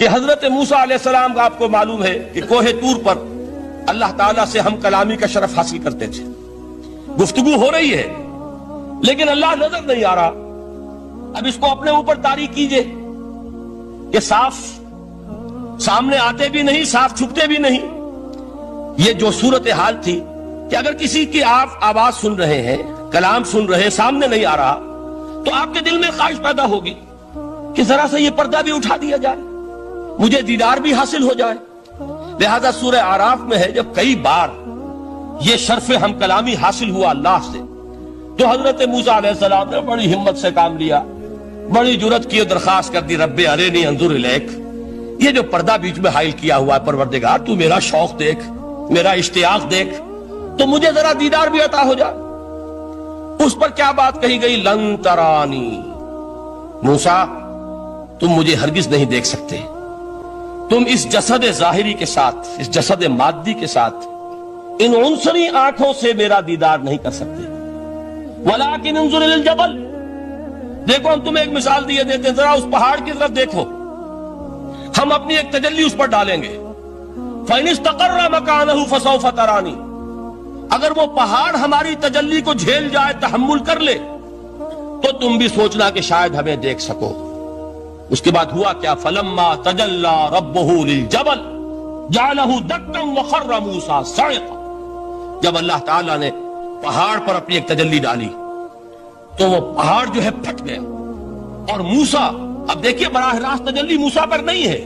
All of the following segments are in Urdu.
کہ حضرت موسیٰ علیہ السلام کا آپ کو معلوم ہے کہ کوہ طور پر اللہ تعالیٰ سے ہم کلامی کا شرف حاصل کرتے تھے. گفتگو ہو رہی ہے لیکن اللہ نظر نہیں آ رہا. اب اس کو اپنے اوپر طاری کیجئے کہ صاف سامنے آتے بھی نہیں، صاف چھپتے بھی نہیں. یہ جو صورتحال تھی کہ اگر کسی کی آپ آواز سن رہے ہیں، کلام سن رہے ہیں، سامنے نہیں آ رہا، تو آپ کے دل میں خواہش پیدا ہوگی کہ ذرا سا یہ پردہ بھی اٹھا دیا جائے، مجھے دیدار بھی حاصل ہو جائے. لہذا سورہ اعراف میں ہے جب کئی بار یہ شرف ہم کلامی حاصل ہوا اللہ سے، تو حضرت موسیٰ علیہ السلام نے بڑی ہمت سے کام لیا، بڑی جرت کی اور درخواست کر دی، رب ارنی انظر الیک. یہ جو پردہ بیچ میں حائل کیا ہوا ہے پروردگار، تو میرا شوق دیکھ، میرا اشتیاق دیکھ، تو مجھے ذرا دیدار بھی عطا ہو جائے. اس پر کیا بات کہی گئی؟ لن ترانی، موسیٰ تم مجھے ہرگز نہیں دیکھ سکتے، تم اس جسد ظاہری کے ساتھ، اس جسد مادی کے ساتھ، ان عنصری آنکھوں سے میرا دیدار نہیں کر سکتے. ولیکن انظر الی الجبل، دیکھو ہم تمہیں ایک مثال دیے دیتے ہیں، ذرا اس پہاڑ کی طرف دیکھو، ہم اپنی ایک تجلی اس پر ڈالیں گے. فَإِنِ اسْتَقَرَّ مَكَانَهُ فَسَوْفَ تَرَانِي، اگر وہ پہاڑ ہماری تجلی کو جھیل جائے، تحمل کر لے، تو تم بھی سوچنا کہ شاید ہمیں دیکھ سکو. اس کے بعد ہوا کیا؟ فَلَمَّا تَجَلَّى رَبُّهُ لِلْجَبَلِ جَعَلَهُ دَكًّا وَخَرَّ مُوسَىٰ صَعِقًا. جب اللہ تعالیٰ نے پہاڑ پر اپنی ایک تجلی ڈالی تو وہ پہاڑ جو ہے پھٹ گیا. اور موسیٰ، اب دیکھیے براہ راست تجلی موسیٰ پر نہیں ہے،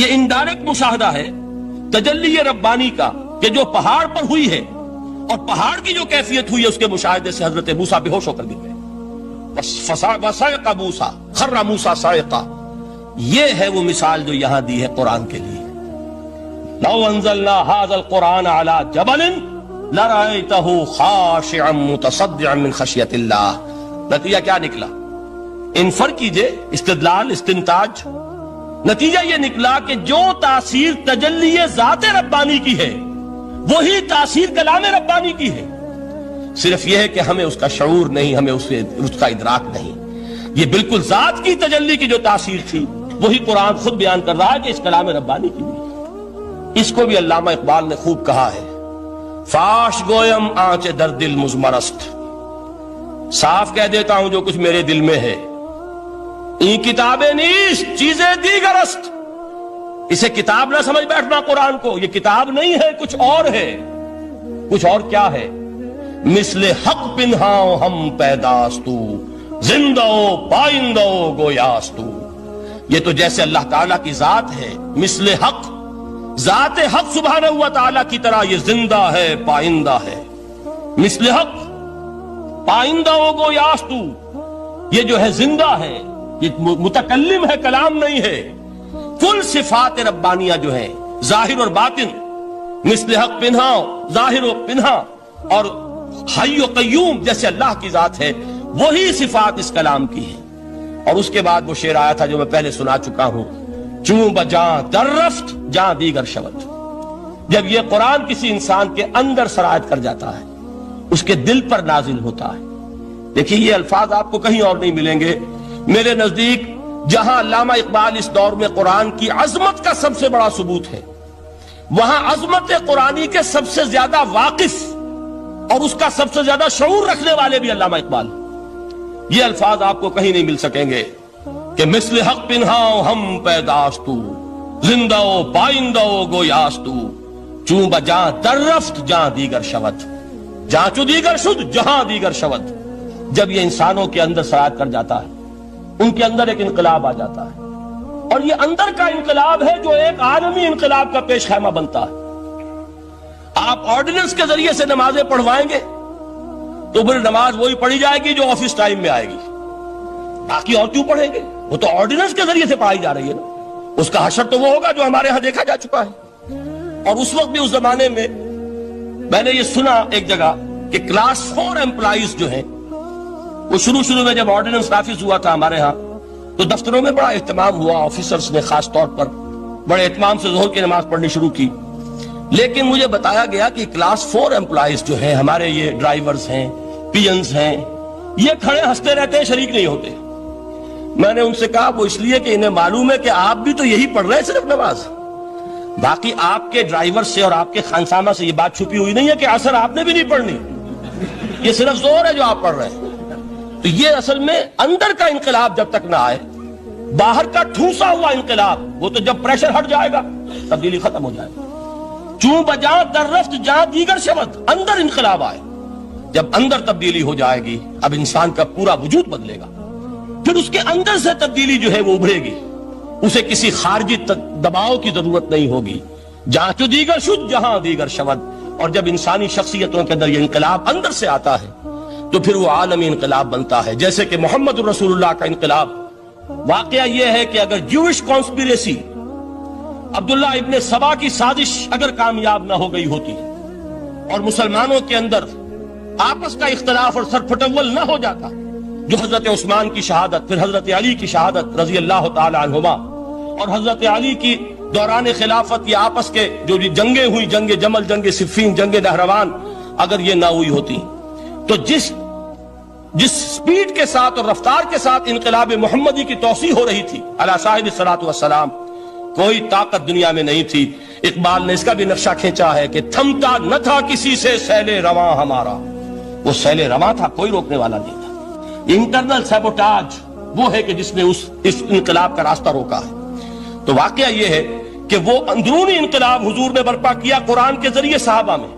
یہ انڈائریکٹ مشاہدہ ہے تجلی ربانی کا کہ جو پہاڑ پر ہوئی ہے، اور پہاڑ کی جو کیفیت ہوئی ہے اس کے مشاہدے سے حضرت موسیٰ بے ہوش ہو کر گر گئے. وَصَعِقَ مُوسَىٰ خَرَّ مُوسَىٰ صَعِقًا. یہ ہے وہ مثال جو یہاں دی ہے قرآن کے لیے. لَوْ أَنزَلْنَا هَذَا الْقُرْآنَ عَلَىٰ جَبَلٍ لَرَأَيْتَهُ خَاشِعًا مُتَصَدِّعًا مِنْ خَشْيَةِ اللَّهِ. نتیجہ کیا نکلا؟ انفر کیجئے، استدلال، استنتاج. نتیجہ یہ نکلا کہ جو تاثیر تجلی ذات ربانی کی ہے وہی تاثیر کلام ربانی کی ہے. صرف یہ ہے کہ ہمیں اس کا شعور نہیں، ہمیں اس کا ادراک نہیں. یہ بالکل ذات کی تجلی کی جو تاثیر تھی وہی قرآن خود بیان کر رہا ہے کہ اس کلام ربانی کی بھی. اس کو بھی علامہ اقبال نے خوب کہا ہے، فاش گویم آنچ در دل مزمرست، صاف کہہ دیتا ہوں جو کچھ میرے دل میں ہے. این کتابیں نیست چیزیں دیگرست. اسے کتاب نہ سمجھ بیٹھنا قرآن کو، یہ کتاب نہیں ہے، کچھ اور ہے. کچھ اور کیا ہے؟ مثل حق پنہاؤ ہم پیداستو، زندہ پائندہ گویاستو. یہ تو جیسے اللہ تعالیٰ کی ذات ہے، مثل حق، ذات حق سبحانہ و تعالیٰ کی طرح یہ زندہ ہے، پائندہ ہے. مثل حق، پائندہ گویاستو، یہ جو ہے زندہ ہے، یہ متکلم ہے، کلام نہیں ہے. کل صفات ربانیہ جو ہیں ظاہر اور باطن، مثل حق پنہاؤ، ظاہر و پنہا، اور حی و قیوم جیسے اللہ کی ذات ہے، وہی صفات اس کلام کی ہیں. اور اس کے بعد وہ شعر آیا تھا جو میں پہلے سنا چکا ہوں، چوں بجاں در رفت جاں دیگر شود. جب یہ قرآن کسی انسان کے اندر سرایت کر جاتا ہے، اس کے دل پر نازل ہوتا ہے. دیکھیے یہ الفاظ آپ کو کہیں اور نہیں ملیں گے. میرے نزدیک جہاں علامہ اقبال اس دور میں قرآن کی عظمت کا سب سے بڑا ثبوت ہے، وہاں عظمت قرآنی کے سب سے زیادہ واقف اور اس کا سب سے زیادہ شعور رکھنے والے بھی علامہ اقبال. یہ الفاظ آپ کو کہیں نہیں مل سکیں گے کہ مثل حق پنہاؤ ہم پیداستو، زندہ پائندہ گویاستو، چوں بجاں در رفت جہاں دیگر شود، جہاں چو دیگر شد جہاں دیگر شود. جب یہ انسانوں کے اندر سرایت کر جاتا ہے، ان کے اندر ایک انقلاب آ جاتا ہے، اور یہ اندر کا انقلاب ہے جو ایک عالمی انقلاب کا پیش خیمہ بنتا ہے. آپ آرڈیننس کے ذریعے سے نمازیں پڑھوائیں گے تو پھر نماز وہی پڑھی جائے گی جو آفس ٹائم میں آئے گی، باقی اور کیوں پڑھیں گے؟ وہ تو آرڈیننس کے ذریعے سے پڑھائی جا رہی ہے نا. اس کا حشر تو وہ ہوگا جو ہمارے ہاں دیکھا جا چکا ہے. اور اس وقت بھی، اس زمانے میں میں نے یہ سنا ایک جگہ کہ کلاس 4 امپلائیز جو ہیں، وہ شروع میں جب آرڈیننس نافذ ہوا تھا ہمارے ہاں تو دفتروں میں بڑا اہتمام ہوا، آفیسرز نے خاص طور پر بڑے اہتمام سے ظہر کی نماز پڑھنی شروع کی. لیکن مجھے بتایا گیا کہ کلاس 4 امپلائیز جو ہیں ہمارے، یہ ڈرائیورز ہیں، پی اینز ہیں، یہ کھڑے ہنستے رہتے ہیں، شریک نہیں ہوتے. میں نے ان سے کہا وہ اس لیے کہ انہیں معلوم ہے کہ آپ بھی تو یہی پڑھ رہے ہیں صرف نماز، باقی آپ کے ڈرائیور سے اور آپ کے خانسامہ سے یہ بات چھپی ہوئی نہیں ہے کہ عصر آپ نے بھی نہیں پڑھنی، یہ صرف زور ہے جو آپ پڑھ رہے ہیں۔ تو یہ اصل میں اندر کا انقلاب جب تک نہ آئے، باہر کا ٹھوسا ہوا انقلاب وہ تو جب پریشر ہٹ جائے گا تبدیلی ختم ہو جائے گا۔ چوں بجاں در رفت جہاں دیگر شود، اندر انقلاب آئے، جب اندر تبدیلی ہو جائے گی اب انسان کا پورا وجود بدلے گا، پھر اس کے اندر سے تبدیلی جو ہے وہ ابھرے گی، اسے کسی خارجی دباؤ کی ضرورت نہیں ہوگی۔ جہاں تو دیگر شد جہاں دیگر شود، اور جب انسانی شخصیتوں کے اندر یہ انقلاب اندر سے آتا ہے تو پھر وہ عالمی انقلاب بنتا ہے، جیسے کہ محمد رسول اللہ کا انقلاب۔ واقعہ یہ ہے کہ اگر جوش کانسپیریسی، عبداللہ ابن سبا کی سازش اگر کامیاب نہ ہو گئی ہوتی اور مسلمانوں کے اندر آپس کا اختلاف اور سرپھٹول نہ ہو جاتا، جو حضرت عثمان کی شہادت، پھر حضرت علی کی شہادت رضی اللہ تعالی عنہما، اور حضرت علی کی دوران خلافت یہ آپس کے جو جنگیں ہوئی، جنگ جمل، جنگ صفین، جنگ نہروان، اگر یہ نہ ہوئی ہوتی تو جس سپیڈ کے ساتھ اور رفتار کے ساتھ انقلاب محمدی کی توسیع ہو رہی تھی علی صاحب الصلاۃ والسلام، کوئی طاقت دنیا میں نہیں تھی۔ اقبال نے اس کا بھی نقشہ کھینچا ہے کہ تھمتا نہ تھا کسی سے سیل رواں ہمارا، وہ سیل رواں تھا، کوئی روکنے والا نہیں تھا۔ انٹرنل سیبوٹاج وہ ہے کہ جس نے اس انقلاب کا راستہ روکا ہے۔ تو واقعہ یہ ہے کہ وہ اندرونی انقلاب حضور نے برپا کیا قرآن کے ذریعے صحابہ میں،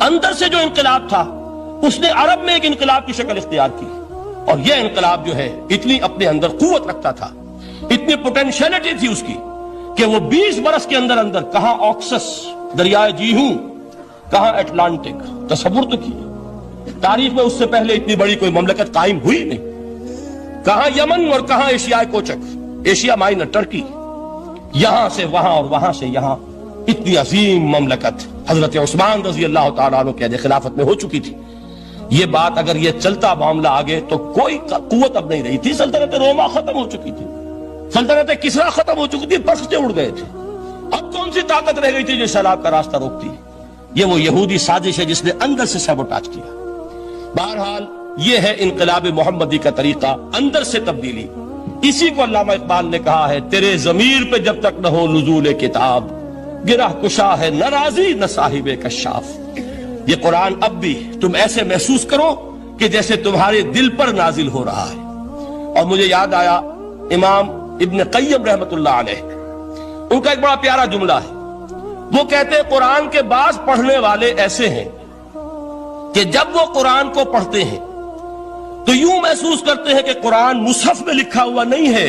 اندر سے جو انقلاب تھا اس نے عرب میں ایک انقلاب کی شکل اختیار کی، اور یہ انقلاب جو ہے اتنی اپنے اندر قوت رکھتا تھا، اتنی پوٹینشیلٹی تھی اس کی کہ وہ 20 برس کے اندر کہاں آکسس دریائے جیہوں، کہاں اٹلانٹک، تصور تو کیے تاریخ میں اس سے پہلے اتنی بڑی کوئی مملکت قائم ہوئی نہیں، کہاں یمن اور کہاں ایشیائے کوچک، ایشیا مائنر ٹرکی، یہاں سے وہاں اور وہاں سے یہاں، اتنی عظیم مملکت حضرت عثمان رضی اللہ تعالیٰ عنہ کے خلافت میں ہو چکی تھی۔ یہ بات اگر یہ چلتا معاملہ آگے تو کوئی قوت اب نہیں رہی تھی، سلطنت روما ختم ہو چکی تھی، سلطنت کسرا ختم ہو چکی تھی، پرختے اڑ گئے تھے، اب کون سی طاقت رہ گئی تھی جو سیلاب کا راستہ روکتی؟ یہ وہ یہودی سازش ہے جس نے اندر سے سیبوٹاج کیا۔ بہرحال یہ ہے انقلاب محمدی کا طریقہ، اندر سے تبدیلی۔ اسی کو علامہ اقبال نے کہا ہے، تیرے ضمیر پہ جب تک نہ ہو نزول کتاب، گرہ کشا ہے نہ راضی نہ صاحب کشاف۔ یہ قرآن اب بھی تم ایسے محسوس کرو کہ جیسے تمہارے دل پر نازل ہو رہا ہے۔ اور مجھے یاد آیا امام ابن قیم رحمت اللہ علیہ، ان کا ایک بڑا پیارا جملہ ہے، وہ کہتے ہیں قرآن کے بعض پڑھنے والے ایسے ہیں کہ جب وہ قرآن کو پڑھتے ہیں تو یوں محسوس کرتے ہیں کہ قرآن مصحف میں لکھا ہوا نہیں ہے،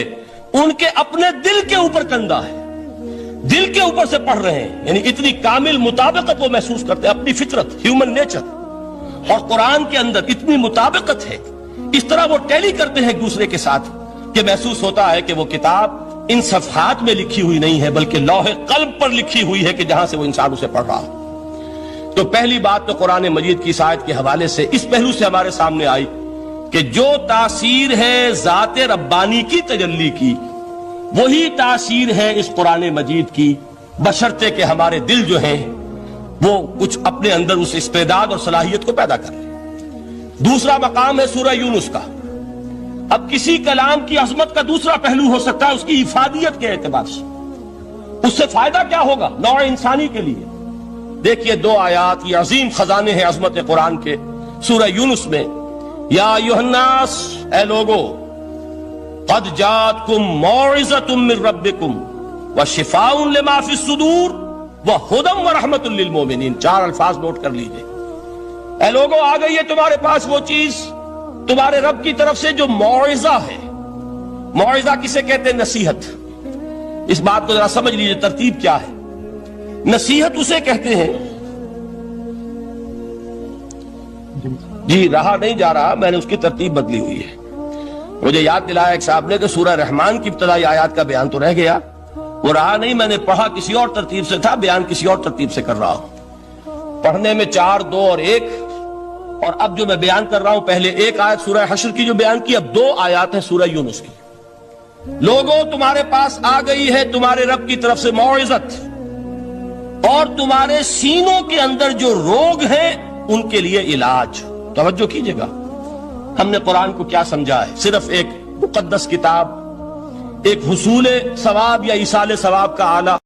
ان کے اپنے دل کے اوپر کندہ ہے، دل کے اوپر سے پڑھ رہے ہیں، یعنی اتنی کامل مطابقت وہ محسوس کرتے ہیں، اپنی فطرت، ہیومن نیچر اور قرآن کے اندر اتنی مطابقت ہے، اس طرح وہ ٹیلی کرتے ہیں ایک دوسرے کے ساتھ کہ محسوس ہوتا ہے کہ وہ کتاب ان صفحات میں لکھی ہوئی نہیں ہے بلکہ لوح قلب پر لکھی ہوئی ہے کہ جہاں سے وہ انسان اسے پڑھ رہا ہے۔ تو پہلی بات تو قرآن مجید کی اس آیت کے حوالے سے اس پہلو سے ہمارے سامنے آئی کہ جو تاثیر ہے ذات ربانی کی تجلی کی، وہی تاثیر ہے اس قرآن مجید کی، بشرطے کہ ہمارے دل جو ہیں وہ کچھ اپنے اندر اس استعداد اور صلاحیت کو پیدا کر لیں۔ دوسرا مقام ہے سورہ یونس کا۔ اب کسی کلام کی عظمت کا دوسرا پہلو ہو سکتا ہے اس کی افادیت کے اعتبار سے، اس سے فائدہ کیا ہوگا نوع انسانی کے لیے۔ دیکھیے 2 آیات، یہ عظیم خزانے ہیں عظمت قرآن کے۔ سورہ یونس میں یا ایھا الناس، اے لوگو، قد جاءتکم موعظۃ من ربکم وشفاء لما فی الصدور وہدی ورحمۃ للمؤمنین۔ 4 الفاظ نوٹ کر لیجئے۔ اے لوگو، آ گئی ہے تمہارے پاس وہ چیز تمہارے رب کی طرف سے جو موعظہ ہے۔ موعظہ کسے کہتے ہیں؟ نصیحت۔ اس بات کو ذرا سمجھ لیجئے ترتیب کیا ہے۔ نصیحت اسے کہتے ہیں، جی رہا نہیں جا رہا، میں نے اس کی ترتیب بدلی ہوئی ہے۔ مجھے یاد دلایا ایک صاحب نے کہ سورہ رحمان کی ابتدائی آیات کا بیان تو رہ گیا، وہ رہا نہیں، میں نے پڑھا کسی اور ترتیب سے تھا، بیان کسی اور ترتیب سے کر رہا ہوں۔ پڑھنے میں 4، 2 اور 1، اور اب جو میں بیان کر رہا ہوں پہلے 1 آیت سورہ حشر کی جو بیان کی، اب 2 آیات ہیں سورہ یونس کی۔ لوگوں، تمہارے پاس آ گئی ہے تمہارے رب کی طرف سے موعظت، اور تمہارے سینوں کے اندر جو روگ ہیں ان کے لیے علاج۔ توجہ کیجئے گا، ہم نے قرآن کو کیا سمجھا ہے؟ صرف ایک مقدس کتاب ایک حصول ثواب یا ایصال ثواب کا آلہ